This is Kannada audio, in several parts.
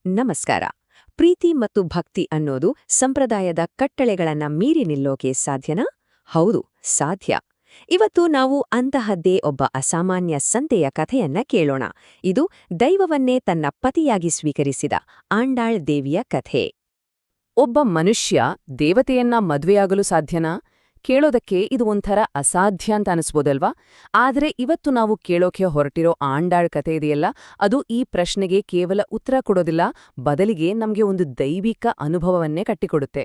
ನಮಸ್ಕಾರ. ಪ್ರೀತಿ ಮತ್ತು ಭಕ್ತಿ ಅನ್ನೋದು ಸಂಪ್ರದಾಯದ ಕಟ್ಟಳೆಗಳನ್ನ ಮೀರಿ ನಿಲ್ಲೋಕೆ ಸಾಧ್ಯನಾ? ಹೌದು, ಸಾಧ್ಯ. ಇವತ್ತು ನಾವು ಅಂತಹದ್ದೇ ಒಬ್ಬ ಅಸಾಮಾನ್ಯ ಸಂತೆಯ ಕಥೆಯನ್ನ ಕೇಳೋಣ. ಇದು ದೈವವನ್ನೇ ತನ್ನ ಪತಿಯಾಗಿ ಸ್ವೀಕರಿಸಿದ ಆಂಡಾಳ್ ದೇವಿಯ ಕಥೆ. ಒಬ್ಬ ಮನುಷ್ಯ ದೇವತೆಯನ್ನ ಮದ್ವೆಯಾಗಲು ಸಾಧ್ಯನಾ? ಕೇಳೋದಕ್ಕೆ ಇದು ಒಂಥರ ಅಸಾಧ್ಯ ಅಂತ ಅನಿಸ್ಬೋದಲ್ವಾ? ಆದ್ರೆ ಇವತ್ತು ನಾವು ಕೇಳೋಕೆ ಹೊರಟಿರೋ ಆಂಡಾಳ್ ಕಥೆ ಇದೆಯಲ್ಲ, ಅದು ಈ ಪ್ರಶ್ನೆಗೆ ಕೇವಲ ಉತ್ತರ ಕೊಡೋದಿಲ್ಲ, ಬದಲಿಗೆ ನಮ್ಗೆ ಒಂದು ದೈವಿಕ ಅನುಭವವನ್ನೇ ಕಟ್ಟಿಕೊಡುತ್ತೆ.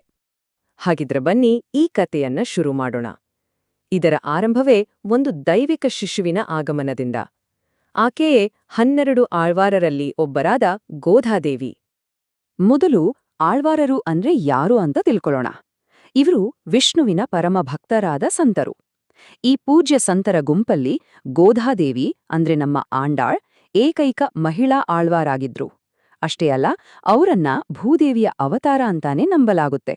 ಹಾಗಿದ್ರೆ ಬನ್ನಿ ಈ ಕಥೆಯನ್ನ ಶುರು ಮಾಡೋಣ. ಇದರ ಆರಂಭವೇ ಒಂದು ದೈವಿಕ ಶಿಶುವಿನ ಆಗಮನದಿಂದ. ಆಕೆಯೇ 12 ಆಳ್ವಾರರಲ್ಲಿ ಒಬ್ಬರಾದ ಗೋಧಾದೇವಿ. ಮೊದಲು ಆಳ್ವಾರರು ಅಂದ್ರೆ ಯಾರು ಅಂತ ತಿಳ್ಕೊಳ್ಳೋಣ. ಇವರು ವಿಷ್ಣುವಿನ ಪರಮಭಕ್ತರಾದ ಸಂತರು. ಈ ಪೂಜ್ಯ ಸಂತರ ಗುಂಪಲ್ಲಿ ಗೋಧಾದೇವಿ ಅಂದ್ರೆ ನಮ್ಮ ಆಂಡಾಳ್ ಏಕೈಕ ಮಹಿಳಾ ಆಳ್ವಾರಾಗಿದ್ರು. ಅಷ್ಟೇ ಅಲ್ಲ, ಅವರನ್ನ ಭೂದೇವಿಯ ಅವತಾರ ಅಂತಾನೆ ನಂಬಲಾಗುತ್ತೆ.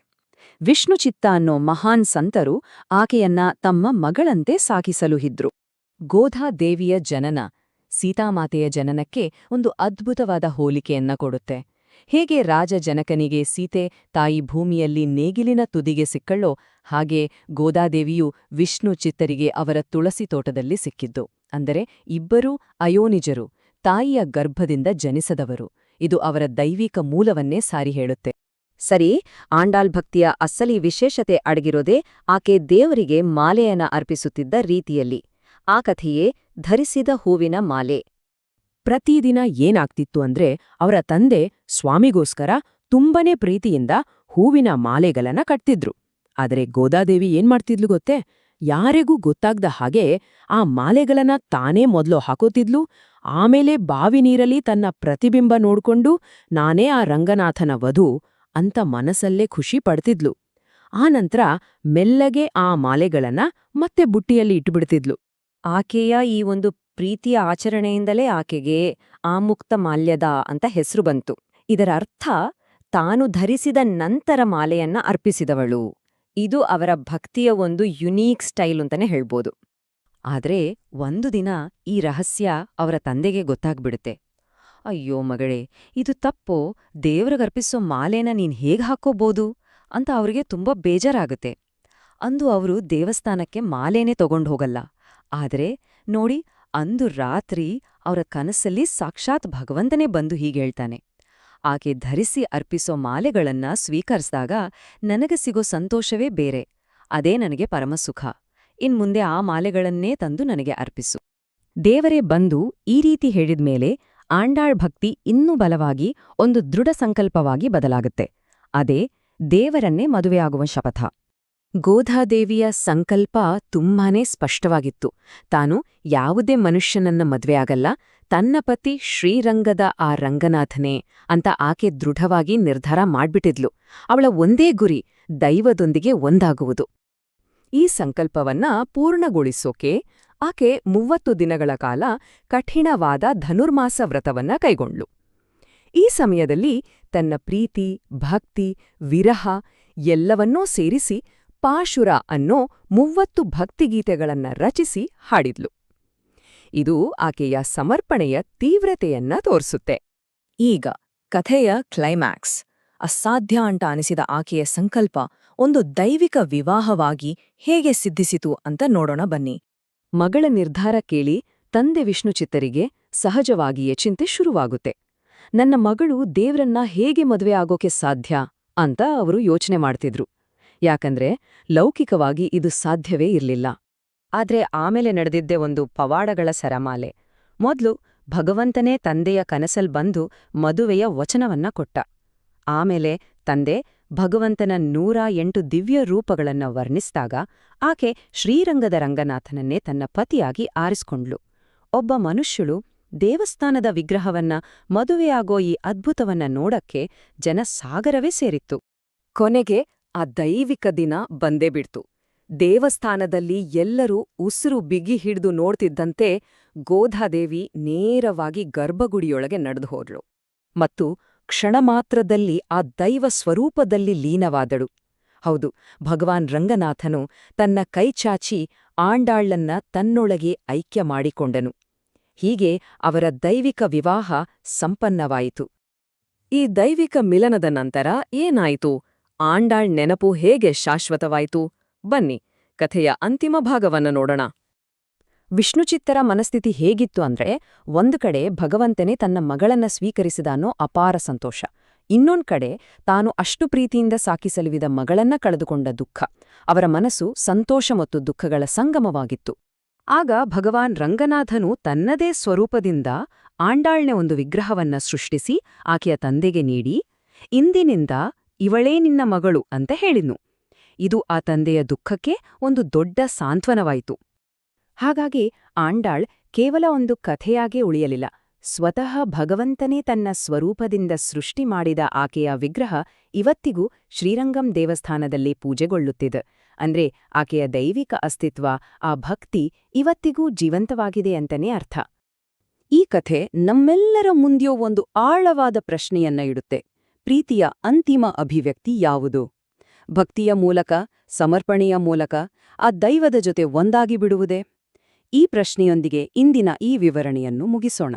ವಿಷ್ಣುಚಿತ್ತ ಅನ್ನೋ ಮಹಾನ್ ಸಂತರು ಆಕೆಯನ್ನ ತಮ್ಮ ಮಗಳಂತೆ ಸಾಕಿಸಲುಹಿದ್ರು. ಗೋಧಾದೇವಿಯ ಜನನ ಸೀತಾಮಾತೆಯ ಜನನಕ್ಕೆ ಒಂದು ಅದ್ಭುತವಾದ ಹೋಲಿಕೆಯನ್ನ ಕೊಡುತ್ತೆ. ಹೇಗೆ ರಾಜ ಜನಕನಿಗೆ ಸೀತೆ ತಾಯಿ ಭೂಮಿಯಲ್ಲಿ ನೇಗಿಲಿನ ತುದಿಗೆ ಸಿಕ್ಕಳ್ಳೋ, ಹಾಗೆ ಗೋದಾದೇವಿಯು ವಿಷ್ಣು ಚಿತ್ತರಿಗೆ ಅವರ ತುಳಸಿ ತೋಟದಲ್ಲಿ ಸಿಕ್ಕಿದ್ದು. ಅಂದರೆ ಇಬ್ಬರೂ ಅಯೋನಿಜರು, ತಾಯಿಯ ಗರ್ಭದಿಂದ ಜನಿಸದವರು. ಇದು ಅವರ ದೈವಿಕ ಮೂಲವನ್ನೇ ಸಾರಿ ಹೇಳುತ್ತೆ. ಸರಿ, ಆಂಡಾಳ್ ಭಕ್ತಿಯ ಅಸಲಿ ವಿಶೇಷತೆ ಅಡಗಿರೋದೇ ಆಕೆ ದೇವರಿಗೆ ಮಾಲೆಯನ್ನ ಅರ್ಪಿಸುತ್ತಿದ್ದ ರೀತಿಯಲ್ಲಿ. ಆ ಕಥೆಯೇ ಧರಿಸಿದ ಹೂವಿನ ಮಾಲೆ. ಪ್ರತಿದಿನ ಏನಾಗ್ತಿತ್ತು ಅಂದ್ರೆ, ಅವರ ತಂದೆ ಸ್ವಾಮಿಗೋಸ್ಕರ ತುಂಬನೇ ಪ್ರೀತಿಯಿಂದ ಹೂವಿನ ಮಾಲೆಗಳನ್ನ ಕಟ್ತಿದ್ರು. ಆದರೆ ಗೋದಾದೇವಿ ಏನ್ಮಾಡ್ತಿದ್ಲು ಗೊತ್ತೇ? ಯಾರಿಗೂ ಗೊತ್ತಾಗ್ದ ಹಾಗೆ ಆ ಮಾಲೆಗಳನ್ನ ತಾನೇ ಮೊದಲು ಹಾಕೋತಿದ್ಲು. ಆಮೇಲೆ ಬಾವಿ ನೀರಲ್ಲಿ ತನ್ನ ಪ್ರತಿಬಿಂಬ ನೋಡ್ಕೊಂಡು ನಾನೇ ಆ ರಂಗನಾಥನ ವಧು ಅಂತ ಮನಸ್ಸಲ್ಲೇ ಖುಷಿ ಪಡ್ತಿದ್ಲು. ಆನಂತರ ಮೆಲ್ಲಗೆ ಆ ಮಾಲೆಗಳನ್ನ ಮತ್ತೆ ಬುಟ್ಟಿಯಲ್ಲಿ ಇಟ್ಟುಬಿಡ್ತಿದ್ಲು. ಆಕೆಯ ಈ ಒಂದು ಪ್ರೀತಿಯ ಆಚರಣೆಯಿಂದಲೇ ಆಕೆಗೆ ಆಮುಕ್ತ ಮಾಲ್ಯದ ಅಂತ ಹೆಸರು ಬಂತು. ಇದರ ಅರ್ಥ ತಾನು ಧರಿಸಿದ ನಂತರ ಮಾಲೆಯನ್ನ ಅರ್ಪಿಸಿದವಳು. ಇದು ಅವರ ಭಕ್ತಿಯ ಒಂದು ಯುನೀಕ್ ಸ್ಟೈಲ್ ಅಂತಾನೆ ಹೇಳ್ಬೋದು. ಆದ್ರೆ ಒಂದು ದಿನ ಈ ರಹಸ್ಯ ಅವರ ತಂದೆಗೆ ಗೊತ್ತಾಗ್ಬಿಡುತ್ತೆ. ಅಯ್ಯೋ ಮಗಳೇ, ಇದು ತಪ್ಪೋ, ದೇವ್ರಿಗರ್ಪಿಸೋ ಮಾಲೆನ ನೀನ್ ಹೇಗ್ ಹಾಕೋಬೋದು ಅಂತ ಅವ್ರಿಗೆ ತುಂಬಾ ಬೇಜಾರಾಗುತ್ತೆ. ಅಂದು ಅವರು ದೇವಸ್ಥಾನಕ್ಕೆ ಮಾಲೆನೇ ತಗೊಂಡ್ಹೋಗಲ್ಲ. ಆದ್ರೆ ನೋಡಿ, ಅಂದು ರಾತ್ರಿ ಅವರ ಕನಸಲ್ಲಿ ಸಾಕ್ಷಾತ್ ಭಗವಂತನೇ ಬಂದು ಹೀಗೇಳ್ತಾನೆ, ಆಕೆ ಧರಿಸಿ ಅರ್ಪಿಸೋ ಮಾಲೆಗಳನ್ನ ಸ್ವೀಕರಿಸಿದಾಗ ನನಗೆ ಸಿಗೋ ಸಂತೋಷವೇ ಬೇರೆ. ಅದೇ ನನಗೆ ಪರಮಸುಖ. ಇನ್ಮುಂದೆ ಆ ಮಾಲೆಗಳನ್ನೇ ತಂದು ನನಗೆ ಅರ್ಪಿಸು. ದೇವರೇ ಬಂದು ಈ ರೀತಿ ಹೇಳಿದ್ಮೇಲೆ ಆಂಡಾಳ್ ಭಕ್ತಿ ಇನ್ನೂ ಬಲವಾಗಿ ಒಂದು ದೃಢ ಸಂಕಲ್ಪವಾಗಿ ಬದಲಾಗುತ್ತೆ. ಅದೇ ದೇವರನ್ನೇ ಮದುವೆಯಾಗುವ ಶಪಥ. ಗೋಧಾದೇವಿಯ ಸಂಕಲ್ಪ ತುಂಬಾನೇ ಸ್ಪಷ್ಟವಾಗಿತ್ತು. ತಾನು ಯಾವುದೇ ಮನುಷ್ಯನನ್ನ ಮದ್ವೆಯಾಗಲ್ಲ, ತನ್ನ ಪತಿ ಶ್ರೀರಂಗದ ಆ ರಂಗನಾಥನೇ ಅಂತ ಆಕೆ ದೃಢವಾಗಿ ನಿರ್ಧಾರ ಮಾಡ್ಬಿಟ್ಟಿದ್ಲು. ಅವಳ ಒಂದೇ ಗುರಿ ದೈವದೊಂದಿಗೆ ಒಂದಾಗುವುದು. ಈ ಸಂಕಲ್ಪವನ್ನ ಪೂರ್ಣಗೊಳಿಸೋಕೆ ಆಕೆ 30 ದಿನಗಳ ಕಾಲ ಕಠಿಣವಾದ ಧನುರ್ಮಾಸ ವ್ರತವನ್ನ ಕೈಗೊಂಡ್ಳು. ಈ ಸಮಯದಲ್ಲಿ ತನ್ನ ಪ್ರೀತಿ, ಭಕ್ತಿ, ವಿರಹ ಎಲ್ಲವನ್ನೂ ಸೇರಿಸಿ ಪಾಶುರ ಅನ್ನೋ 30 ಭಕ್ತಿಗೀತೆಗಳನ್ನ ರಚಿಸಿ ಹಾಡಿದ್ಲು. ಇದು ಆಕೆಯ ಸಮರ್ಪಣೆಯ ತೀವ್ರತೆಯನ್ನ ತೋರಿಸುತ್ತೆ. ಈಗ ಕಥೆಯ ಕ್ಲೈಮ್ಯಾಕ್ಸ್. ಅಸಾಧ್ಯ ಅಂತ ಅನಿಸಿದ ಆಕೆಯ ಸಂಕಲ್ಪ ಒಂದು ದೈವಿಕ ವಿವಾಹವಾಗಿ ಹೇಗೆ ಸಿದ್ಧಿಸಿತು ಅಂತ ನೋಡೋಣ ಬನ್ನಿ. ಮಗಳ ನಿರ್ಧಾರ ಕೇಳಿ ತಂದೆ ವಿಷ್ಣುಚಿತ್ತರಿಗೆ ಸಹಜವಾಗಿಯೇ ಚಿಂತೆ ಶುರುವಾಗುತ್ತೆ. ನನ್ನ ಮಗಳು ದೇವ್ರನ್ನ ಹೇಗೆ ಮದುವೆ ಆಗೋಕೆ ಸಾಧ್ಯ ಅಂತ ಅವರು ಯೋಚನೆ ಮಾಡ್ತಿದ್ರು. ಯಾಕಂದ್ರೆ ಲೌಕಿಕವಾಗಿ ಇದು ಸಾಧ್ಯವೇ ಇರ್ಲಿಲ್ಲ. ಆದ್ರೆ ಆಮೇಲೆ ನಡೆದಿದ್ದೇ ಒಂದು ಪವಾಡಗಳ ಸರಮಾಲೆ. ಮೊದ್ಲು ಭಗವಂತನೇ ತಂದೆಯ ಕನಸಲ್ ಬಂದು ಮದುವೆಯ ವಚನವನ್ನ ಕೊಟ್ಟ. ಆಮೇಲೆ ತಂದೆ ಭಗವಂತನ 108 ದಿವ್ಯ ರೂಪಗಳನ್ನ ವರ್ಣಿಸಿದಾಗ ಆಕೆ ಶ್ರೀರಂಗದ ರಂಗನಾಥನನ್ನೇ ತನ್ನ ಪತಿಯಾಗಿ ಆರಿಸ್ಕೊಂಡ್ಲು. ಒಬ್ಬ ಮನುಷ್ಯಳು ದೇವಸ್ಥಾನದ ವಿಗ್ರಹವನ್ನ ಮದುವೆಯಾಗೋ ಈ ಅದ್ಭುತವನ್ನ ನೋಡಕ್ಕೆ ಜನಸಾಗರವೇ ಸೇರಿತ್ತು. ಕೊನೆಗೆ ಆ ದೈವಿಕ ದಿನ ಬಂದೇ ಬಿಡ್ತು. ದೇವಸ್ಥಾನದಲ್ಲಿ ಎಲ್ಲರೂ ಉಸಿರು ಬಿಗಿ ಹಿಡಿದು ನೋಡ್ತಿದ್ದಂತೆ ಗೋಧಾದೇವಿ ನೇರವಾಗಿ ಗರ್ಭಗುಡಿಯೊಳಗೆ ನಡೆದು ಹೋದ್ಳು ಮತ್ತು ಕ್ಷಣಮಾತ್ರದಲ್ಲಿ ಆ ದೈವ ಸ್ವರೂಪದಲ್ಲಿ ಲೀನವಾದಳು. ಹೌದು, ಭಗವಾನ್ ರಂಗನಾಥನು ತನ್ನ ಕೈಚಾಚಿ ಆಂಡಾಳ್ಳನ್ನ ತನ್ನೊಳಗೆ ಐಕ್ಯ ಮಾಡಿಕೊಂಡನು. ಹೀಗೆ ಅವರ ದೈವಿಕ ವಿವಾಹ ಸಂಪನ್ನವಾಯಿತು. ಈ ದೈವಿಕ ಮಿಲನದ ನಂತರ ಏನಾಯಿತು? ಆಂಡಾಳ್ ನೆನಪು ಹೇಗೆ ಶಾಶ್ವತವಾಯಿತು? ಬನ್ನಿ, ಕಥೆಯ ಅಂತಿಮ ಭಾಗವನ್ನ ನೋಡೋಣ. ವಿಷ್ಣುಚಿತ್ತರ ಮನಸ್ಥಿತಿ ಹೇಗಿತ್ತು ಅಂದ್ರೆ, ಒಂದು ಕಡೆ ಭಗವಂತನೇ ತನ್ನ ಮಗಳನ್ನ ಸ್ವೀಕರಿಸಿದ ಅನ್ನೋ ಅಪಾರ ಸಂತೋಷ, ಇನ್ನೊಂದ್ ಕಡೆ ತಾನು ಅಷ್ಟು ಪ್ರೀತಿಯಿಂದ ಸಾಕಿಸಲುವಿದ ಮಗಳನ್ನ ಕಳೆದುಕೊಂಡ ದುಃಖ. ಅವರ ಮನಸ್ಸು ಸಂತೋಷ ಮತ್ತು ದುಃಖಗಳ ಸಂಗಮವಾಗಿತ್ತು. ಆಗ ಭಗವಾನ್ ರಂಗನಾಥನು ತನ್ನದೇ ಸ್ವರೂಪದಿಂದ ಆಂಡಾಳ್ನೆ ಒಂದು ವಿಗ್ರಹವನ್ನ ಸೃಷ್ಟಿಸಿ ಆಕೆಯ ತಂದೆಗೆ ನೀಡಿ, ಇಂದಿನಿಂದ ಇವಳೇ ನಿನ್ನ ಮಗಳು ಅಂತ ಹೇಳಿದ್ನು. ಇದು ಆ ತಂದೆಯ ದುಃಖಕ್ಕೆ ಒಂದು ದೊಡ್ಡ ಸಾಂತ್ವನವಾಯಿತು. ಹಾಗಾಗಿ ಆಂಡಾಳ್ ಕೇವಲ ಒಂದು ಕಥೆಯಾಗೇ ಉಳಿಯಲಿಲ್ಲ. ಸ್ವತಃ ಭಗವಂತನೇ ತನ್ನ ಸ್ವರೂಪದಿಂದ ಸೃಷ್ಟಿ ಮಾಡಿದ ಆಕೆಯ ವಿಗ್ರಹ ಇವತ್ತಿಗೂ ಶ್ರೀರಂಗಂ ದೇವಸ್ಥಾನದಲ್ಲಿ ಪೂಜೆಗೊಳ್ಳುತ್ತಿದೆ. ಅಂದ್ರೆ ಆಕೆಯ ದೈವಿಕ ಅಸ್ತಿತ್ವ, ಆ ಭಕ್ತಿ ಇವತ್ತಿಗೂ ಜೀವಂತವಾಗಿದೆ ಅಂತನೇ ಅರ್ಥ. ಈ ಕಥೆ ನಮ್ಮೆಲ್ಲರ ಮುಂದೆಯೂ ಒಂದು ಆಳವಾದ ಪ್ರಶ್ನೆಯನ್ನ ಇಡುತ್ತೆ. ಪ್ರೀತಿಯ ಅಂತಿಮ ಅಭಿವ್ಯಕ್ತಿ ಯಾವುದು? ಭಕ್ತಿಯ ಮೂಲಕ, ಸಮರ್ಪಣೆಯ ಮೂಲಕ, ಆ ದೈವದ ಜೊತೆ ಒಂದಾಗಿ ಬಿಡುವುದೇ? ಈ ಪ್ರಶ್ನೆಯೊಂದಿಗೆ ಇಂದಿನ ಈ ವಿವರಣೆಯನ್ನು ಮುಗಿಸೋಣ.